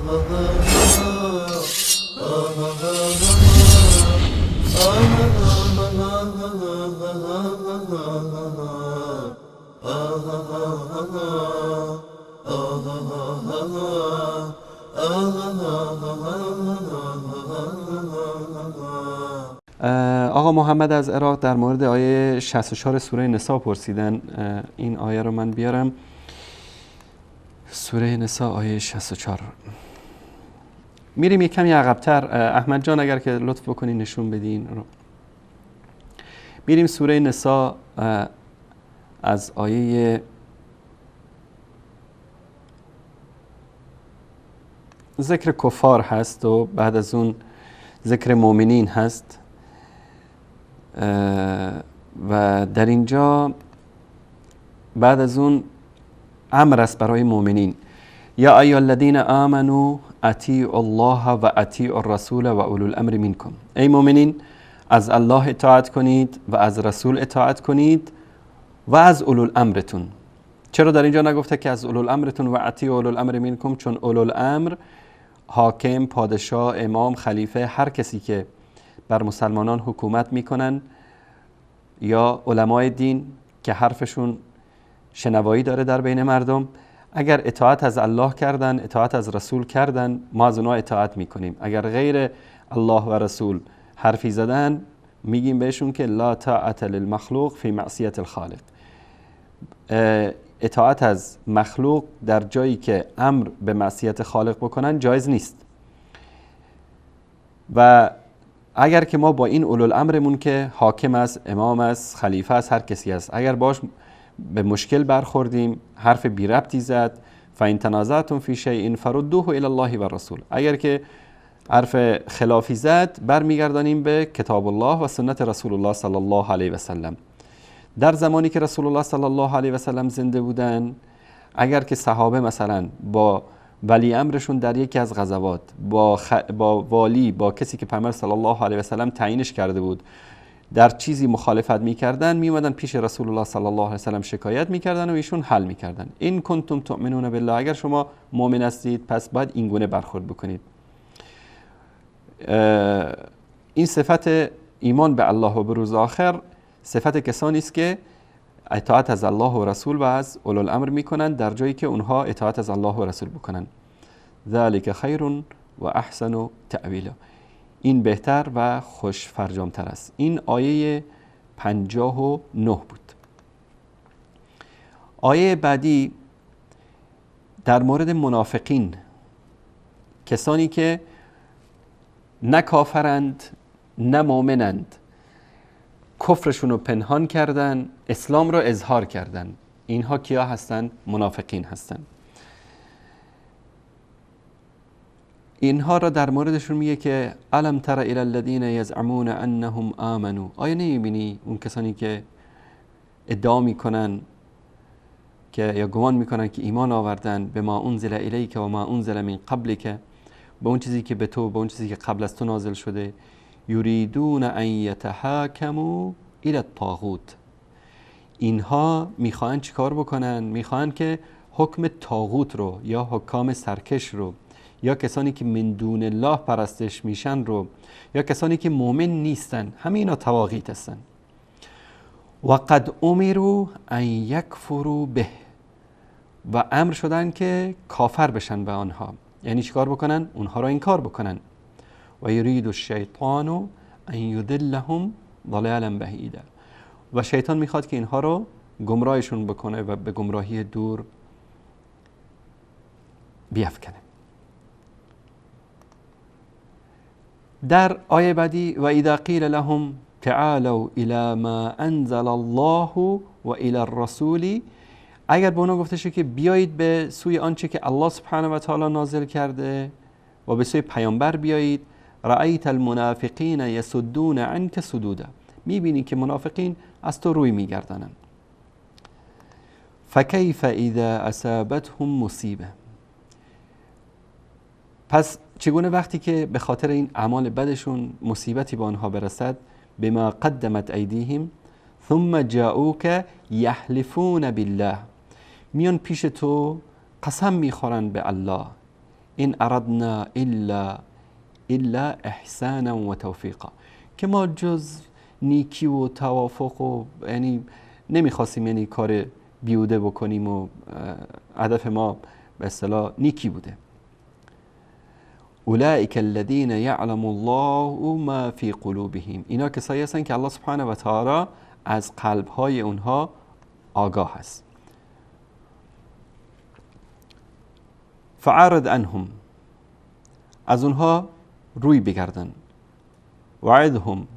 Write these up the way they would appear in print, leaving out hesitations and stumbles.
آقا محمد از عراق در مورد آیه 64 سوره نساء پرسیدن. این آیه رو من بیارم. سوره نساء آیه 64. میریم یک کمی عقب‌تر. احمد جان اگر که لطف بکنی نشون بدین رو. میریم سوره نساء از آیه ذکر کفار هست و بعد از اون ذکر مؤمنین هست و در اینجا بعد از اون امر است برای مؤمنین. یا ایها الذین آمنوا اطیعوا الله و اطیعوا الرسول و اولو الامر منکم. ای مؤمنین از الله اطاعت کنید و از رسول اطاعت کنید و از اولو الامرتون. چرا در اینجا نگفته که از اولو الامرتون و اطیعوا اولو الامر منکم؟ چون اولو الامر حاکم، پادشاه، امام، خلیفه، هر کسی که بر مسلمانان حکومت میکنن یا علمای دین که حرفشون شنوایی داره در بین مردم، اگر اطاعت از الله کردن، اطاعت از رسول کردن، ما از اونها اطاعت میکنیم. اگر غیر الله و رسول حرفی زدن، میگیم بهشون که لا طاعت للمخلوق فی معصیت الخالق. اطاعت از مخلوق در جایی که امر به معصیت خالق بکنن جایز نیست. و اگر که ما با این اولو الامرمون که حاکم است، امام است، خلیفه است، هر کسی است، اگر باش به مشکل برخوردیم، حرف بی ربطی زد، فإن تنازعتم فی شیء فردوه الی الله و رسول، اگر که حرف خلافی زد برمیگردانیم به کتاب الله و سنت رسول الله صلی الله علیه و سلم. در زمانی که رسول الله صلی الله علیه و سلم زنده بودن، اگر که صحابه مثلا با ولی امرشون در یکی از غزوات با والی، با کسی که پیامبر صلی الله علیه و سلم تعیینش کرده بود، در چیزی مخالفت میکردن، میومدن پیش رسول الله صلی الله علیه و سلم شکایت میکردن و ایشون حل میکردن. این کنتم تؤمنون بالله، اگر شما مؤمن هستید پس باید این گونه برخورد بکنید. این صفت ایمان به الله و به روز آخر صفت کسانی است که اطاعت از الله و رسول و از اولو الامر میکنن در جایی که اونها اطاعت از الله و رسول بکنن. ذلک خیر و احسن تأویلا، این بهتر و خوش فرجامتر است. این آیه 59 بود. آیه بعدی در مورد منافقین، کسانی که نه کافرند نه مؤمنند، کفرشون رو پنهان کردن، اسلام رو اظهار کردن. اینها کیا هستن؟ منافقین هستن. اینها را در موردشون میگه که الم تر الی الذین یزعمون انهم آمنوا. آیا نمیبینی اون کسانی که ادعا میکنن که یا گمان میکنن که ایمان آوردن به ما انزل الیک و ما انزل من قبلک، به اون چیزی که به تو، به اون چیزی که قبل از تو نازل شده، یریدون ان یتحاکموا الی الطاغوت. اینها میخوان چیکار بکنن؟ میخوان که حکم طاغوت رو یا حکام سرکش رو یا کسانی که من دون الله پرستش میشن رو یا کسانی که مؤمن نیستن، همه اینا طواغیت هستن. و قد امروا ان یکفروا به، و امر شدن که کافر بشن به آنها. یعنی چیکار بکنن؟ اونها رو انکار بکنن. و یرید الشیطان ان یضلهم ضلالا بعیدا، و شیطان میخواد که اینها رو گمراهشون بکنه و به گمراهی دور بیفکنه. در آیه بعدی و اذا قیل لهم تعالوا الى ما انزل الله و الى الرسول، اگر به اونا گفته شد که بیایید به سوی آنچه که الله سبحانه و تعالی نازل کرده و به سوی پیامبر بیایید، رأیت المنافقین یصدون عنک صدودا، میبینی که منافقین از تو روی میگردانن. فکیف اذا اصابتهم مصیبه، پس چگونه وقتی که به خاطر این اعمال بدشون مصیبتی به آنها برسد، بما قدمت ایدیهم ثم جاءوک یحلفون بالله، میان پیش تو قسم میخورن به الله، این اردنا الا احسانا و توفیقا، که ما جز نیکی و توافق و یعنی نمیخواستیم یعنی کار بیوده بکنیم و هدف ما به اصطلاح نیکی بوده. اولئک الذین یعلم الله ما فی قلوبهم، اینا کسایی هستن که الله سبحانه و تعالی از قلبهای اونها آگاه است. فعرض عنهم، از اونها روی بگردن. وعظهم،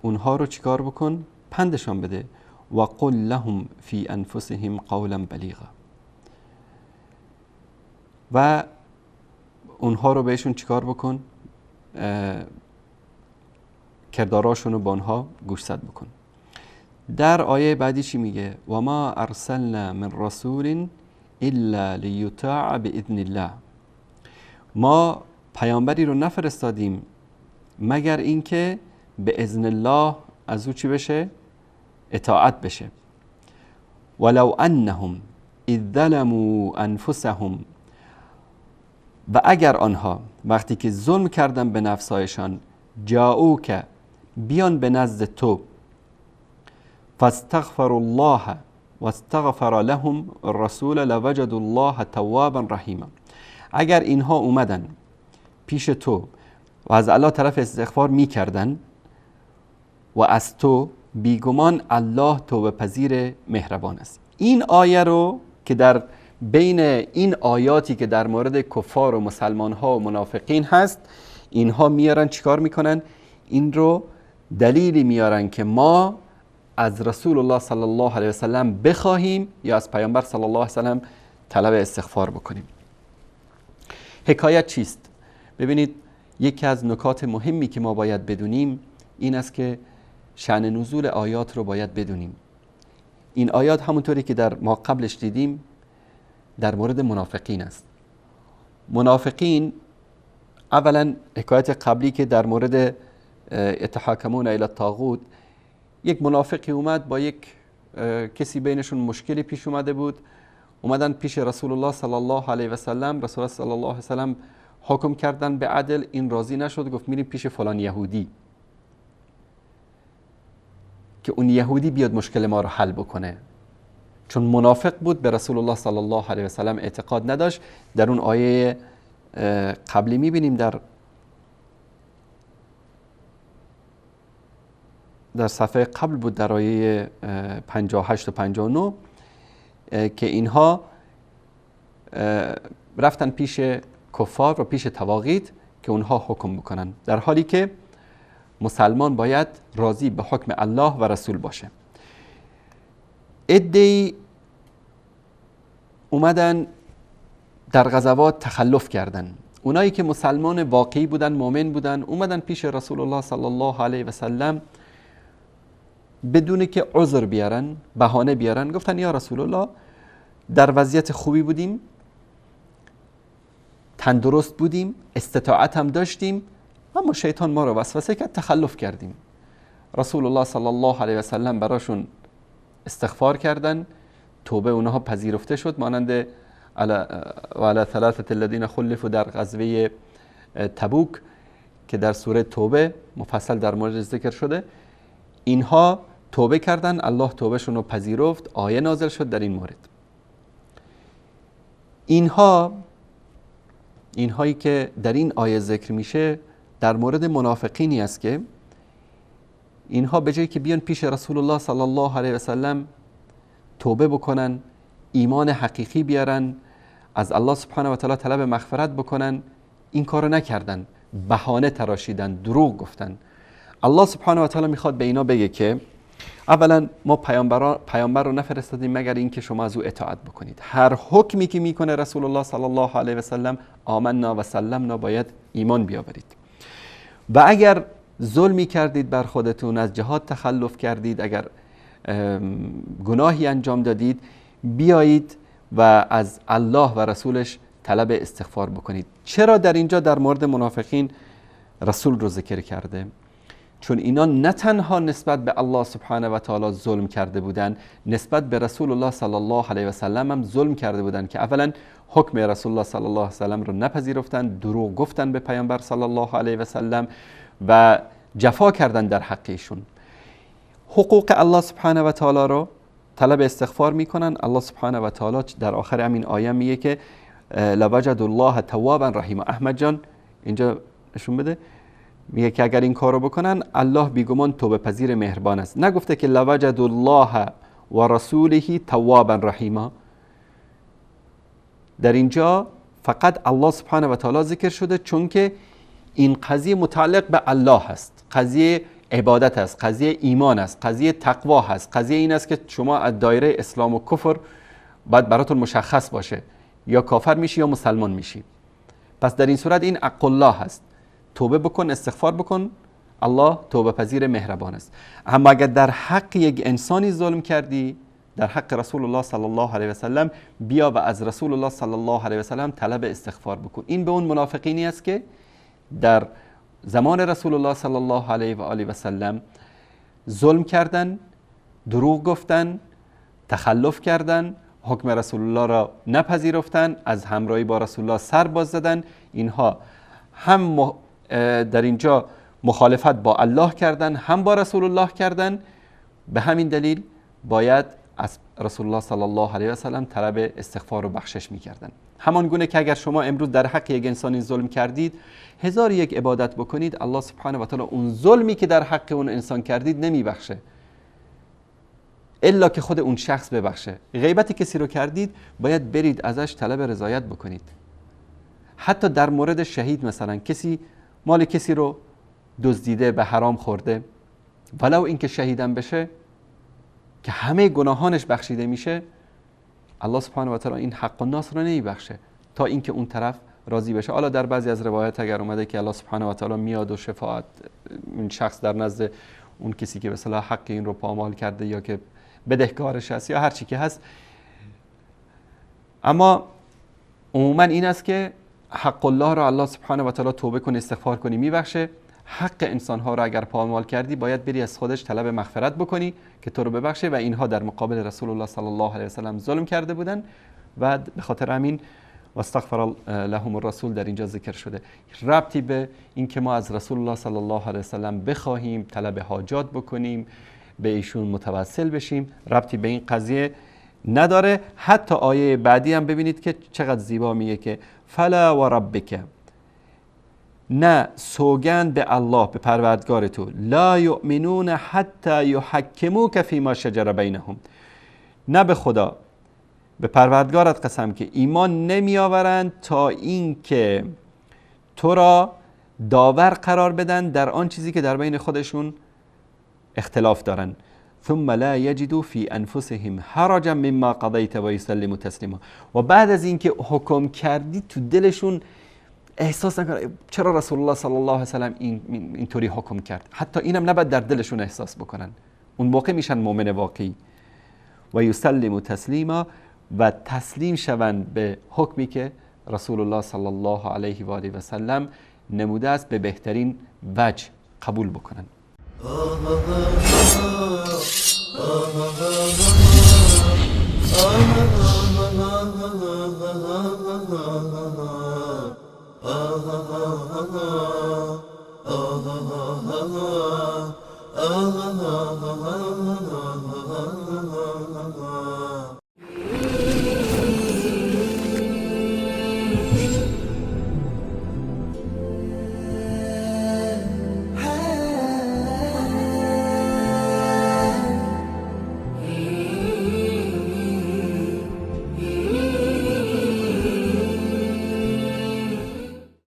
اونها رو چیکار بکن؟ پندشان بده. و قل لهم فی انفسهم قولا بلیغا، و اونها رو بهشون چیکار بکن؟ کرداراشون رو با اونها گوشزد بکن. در آیه بعدی چی میگه؟ و ما ارسلنا من رسول الا لیطاع باذن الله، ما پیامبری رو نفرستادیم مگر اینکه به اذن الله از او چی بشه؟ اطاعت بشه. ولو انهم اذ ظلموا انفسهم، و اگر آنها وقتی که ظلم کردن به نفسایشان، جاءوک، بیان به نزد تو، فاستغفر الله واستغفر لهم الرسول لوجدوا الله توابا رحیما، اگر اینها اومدن پیش تو و از الله طرف استغفار میکردن و از تو، بیگمان الله توبه پذیر مهربان است. این آیه رو که در بین این آیاتی که در مورد کفار و مسلمان ها و منافقین هست، اینها میارن چیکار میکنن؟ این رو دلیلی میارن که ما از رسول الله صلی الله علیه وسلم بخواهیم یا از پیامبر صلی الله علیه وسلم طلب استغفار بکنیم. حکایت چیست؟ ببینید، یکی از نکات مهمی که ما باید بدونیم این است که شأن نزول آیات رو باید بدونیم. این آیات همونطوری که در ما قبلش دیدیم در مورد منافقین است. منافقین، اولا حکایت قبلی که در مورد اتحاکمون الی الطاغوت، یک منافقی اومد با یک کسی بینشون مشکلی پیش اومده بود، اومدن پیش رسول الله صلی الله علیه و سلم، رسول الله صلی الله علیه و سلم حکم کردن به عدل، این راضی نشد، گفت میریم پیش فلان یهودی که اون یهودی بیاد مشکل ما رو حل بکنه. چون منافق بود، به رسول الله صلی الله علیه و سلم اعتقاد نداشت. در اون آیه قبلی میبینیم در صفحه قبل بود، در آیه 58 و 59 که اینها رفتن پیش کفار و پیش طواغیت که اونها حکم بکنن، در حالی که مسلمان باید راضی به حکم الله و رسول باشه. عده‌ای اومدن در غزوات تخلف کردن، اونایی که مسلمان واقعی بودن، مؤمن بودن، اومدن پیش رسول الله صلی الله علیه و سلم بدون که عذر بیارن، بهانه بیارن، گفتن یا رسول الله در وضعیت خوبی بودیم، تندرست بودیم، استطاعت هم داشتیم، اما شیطان ما رو وسوسه کرد، تخلف کردیم. رسول الله صلی الله علیه و سلم براشون استغفار کردن، توبه اونها پذیرفته شد، مانند علی ثلاثه الذین خلفوا در غزوه تبوک که در سوره توبه مفصل در مورد ذکر شده. اینها توبه کردن، الله توبهشون رو پذیرفت، آیه نازل شد در این مورد. اینهایی که در این آیه ذکر میشه در مورد منافقینی است که اینها به جایی که بیان پیش رسول الله صلی الله علیه و سلم توبه بکنن، ایمان حقیقی بیارن، از الله سبحانه و تعالی طلب مغفرت بکنن، این کارو نکردن، بهانه تراشیدن، دروغ گفتن. الله سبحانه و تعالی میخواد به اینا بگه که اولا ما پیامبر رو نفرستادیم مگر اینکه شما از او اطاعت بکنید. هر حکمی که میکنه رسول الله صلی الله علیه و سلم، آمنا و سلمنا، باید ایمان بیاورید. و اگر ظلمی کردید بر خودتون، از جهاد تخلف کردید، اگر گناهی انجام دادید، بیایید و از الله و رسولش طلب استغفار بکنید. چرا در اینجا در مورد منافقین رسول رو ذکر کرده؟ چون اینا نه تنها نسبت به الله سبحانه و تعالی ظلم کرده بودن، نسبت به رسول الله صلی الله علیه و سلم هم ظلم کرده بودن که اولا حکم رسول الله صلی الله علیه و سلم رو نپذیرفتن، دروغ گفتن به پیامبر صلی الله علیه و سلم و جفا کردن در حق ایشون. حقوق الله سبحانه و تعالی رو طلب استغفار میکنن. الله سبحانه و تعالی در آخر همین آیه میگه که لوجد الله توابا رحیما. احمد جان اینجا نشون بده، میگه که اگر این کارو بکنن الله بیگمان توبه پذیر مهربان است. نگفته که لوجد الله و رسوله توابا رحیما. در اینجا فقط الله سبحانه و تعالی ذکر شده چون که این قضیه متعلق به الله هست، قضیه عبادت است، قضیه ایمان است، قضیه تقوا هست، قضیه این است که شما از دایره اسلام و کفر باید براتون مشخص باشه، یا کافر میشی یا مسلمان میشی. پس در این صورت این حق الله هست، توبه بکن، استغفار بکن، الله توبه پذیر مهربان است. اما اگر در حق یک انسانی ظلم کردی، در حق رسول الله صلی الله علیه و سلم، بیا و از رسول الله صلی الله علیه و سلم طلب استغفار بکن. این به اون منافقینی است که در زمان رسول الله صلی الله علیه و آله و سلم ظلم کردن، دروغ گفتن، تخلف کردن، حکم رسول الله را نپذیرفتن، از همراهی با رسول الله سر باز زدن. اینها هم در اینجا مخالفت با الله کردن، هم با رسول الله کردن. به همین دلیل باید از رسول الله صلی الله علیه و سلم طلب استغفار و بخشش می‌کردن. همان گونه که اگر شما امروز در حق یک انسانی ظلم کردید، هزار یک عبادت بکنید، الله سبحانه و تعالی اون ظلمی که در حق اون انسان کردید نمیبخشه الا که خود اون شخص ببخشه. غیبت کسی رو کردید، باید برید ازش طلب رضایت بکنید. حتی در مورد شهید، مثلا کسی مال کسی رو دزدیده، به حرام خورده، ولو اینکه شهیدم بشه که همه گناهانش بخشیده میشه، الله سبحانه و تعالی این حق الناس رو نمیبخشه تا اینکه اون طرف راضی بشه. حالا در بعضی از روایات اگر اومده که الله سبحانه و تعالی میاد و شفاعت این شخص در نزد اون کسی که به اصطلاح حق این رو پامال کرده یا که بدهکارش هست یا هر چی که هست، اما عموما این است که حق الله را الله سبحانه و تعالی توبه کنی، استغفار کنی، میبخشه. حق انسان ها را اگر پامال کردی، باید بری از خودش طلب مغفرت بکنی که تو رو ببخشه. و اینها در مقابل رسول الله صلی الله علیه و سلم ظلم کرده بودن و به خاطر همین واستغفر لهم الرسول در اینجا ذکر شده. ربطی به این که ما از رسول الله صلی الله علیه و سلم بخواهیم، طلب حاجات بکنیم، به ایشون متوسل بشیم، ربطی به این قضیه نداره. حتی آیه بعدی هم ببینید که چقدر زیبا میگه که فلا و ربک، نه سوگند به الله، به پروردگار تو، لا یؤمنون حتی یحکموک فیما شجر بینهم، نه به خدا، به پروردگارت قسم که ایمان نمی آورند تا این که تو را داور قرار بدن در آن چیزی که در بین خودشون اختلاف دارن. ثم لا یجدوا فی انفسهم حرجا مما قضیت و یسلموا تسلیما. و بعد از اینکه حکم کردی تو دلشون احساس نکنه چرا رسول الله صلی الله علیه و سلم اینطوری حکم کرد. حتی اینم نباید در دلشون احساس بکنن. اون موقع میشن مؤمن واقعی. و یسلموا تسلیما، و تسلیم شوند به حکمی که رسول الله صلی الله علیه و آله و سلم نموده است، به بهترین وجه قبول بکنن.